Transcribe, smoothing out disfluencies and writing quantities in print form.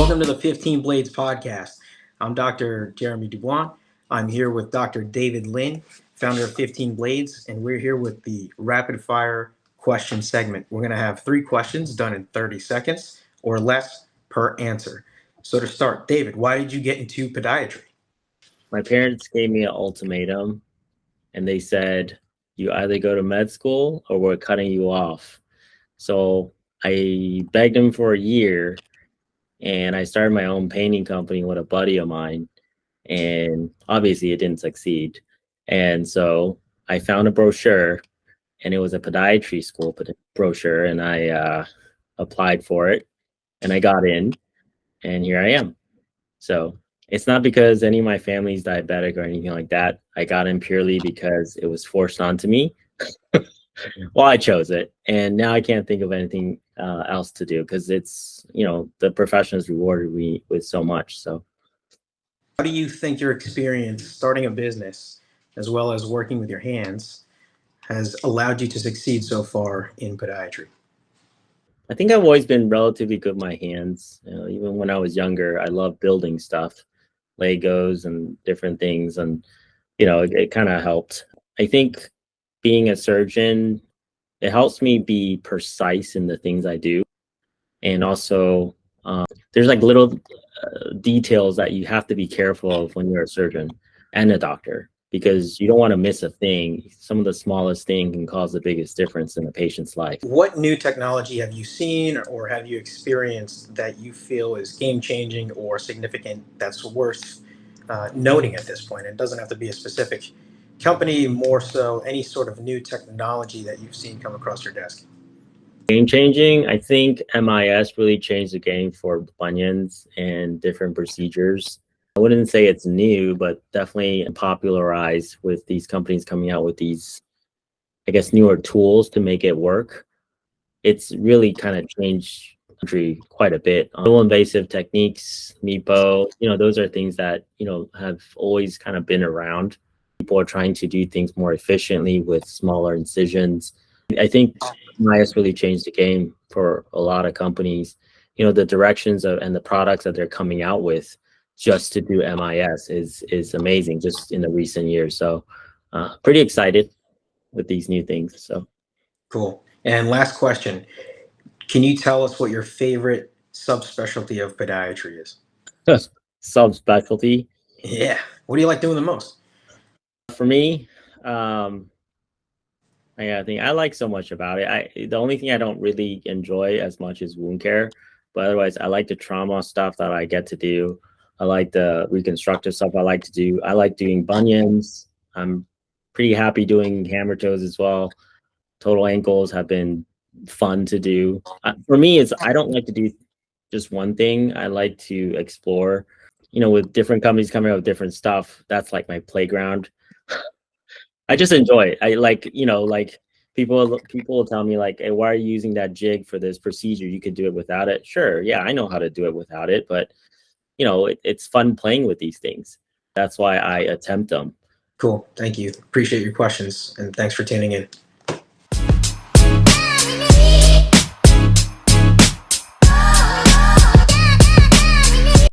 Welcome to the 15 Blades podcast. I'm Dr. Jeremy Dubois. I'm here with Dr. David Lin, founder of 15 Blades, and we're here with the rapid fire question segment. We're going to have 3 questions done in 30 seconds or less per answer. So to start, David, why did you get into podiatry? My parents gave me an ultimatum and they said, you either go to med school or we're cutting you off. So I begged them for a year and I started my own painting company with a buddy of mine. And obviously it didn't succeed. And so I found a brochure and it was a podiatry school brochure, and I applied for it and I got in, and here I am. So it's not because any of my family's diabetic or anything like that. I got in purely because it was forced onto me. Well, I chose it, and now I can't think of anything else to do because it's, the profession has rewarded me with so much. So How do you think your experience starting a business as well as working with your hands has allowed you to succeed so far in podiatry? I think I've always been relatively good with my hands. Even when I was younger, I loved building stuff, Legos and different things. And, it kind of helped. I think being a surgeon, it helps me be precise in the things I do. And also, there's like little details that you have to be careful of when you're a surgeon and a doctor, because you don't want to miss a thing. Some of the smallest thing can cause the biggest difference in a patient's life. What new technology have you seen or have you experienced that you feel is game changing or significant that's worth noting at this point? It doesn't have to be a specific company, more so any sort of new technology that you've seen come across your desk. Game changing, I think MIS really changed the game for bunions and different procedures. I wouldn't say it's new, but definitely popularized with these companies coming out with these, I guess, newer tools to make it work. It's really kind of changed country quite a bit. Minimal invasive techniques, MIPO, those are things that, have always kind of been around. People are trying to do things more efficiently with smaller incisions. I think MIS really changed the game for a lot of companies. The directions and the products that they're coming out with just to do MIS is amazing just in the recent years. So pretty excited with these new things. So Cool. And last question, can you tell us what your favorite subspecialty of podiatry is? subspecialty. Yeah. What do you like doing the most? For me, I think I like so much about it. The only thing I don't really enjoy as much is wound care, but otherwise I like the trauma stuff that I get to do. I like the reconstructive stuff I like to do. I like doing bunions. I'm pretty happy doing hammer toes as well. Total ankles have been fun to do. For me, I don't like to do just one thing. I like to explore, with different companies coming out with different stuff. That's like my playground. I just enjoy it. I like, like people will tell me like, hey, why are you using that jig for this procedure? You could do it without it. Sure. Yeah, I know how to do it without it, but it's fun playing with these things. That's why I attempt them. Cool. Thank you. Appreciate your questions and thanks for tuning in.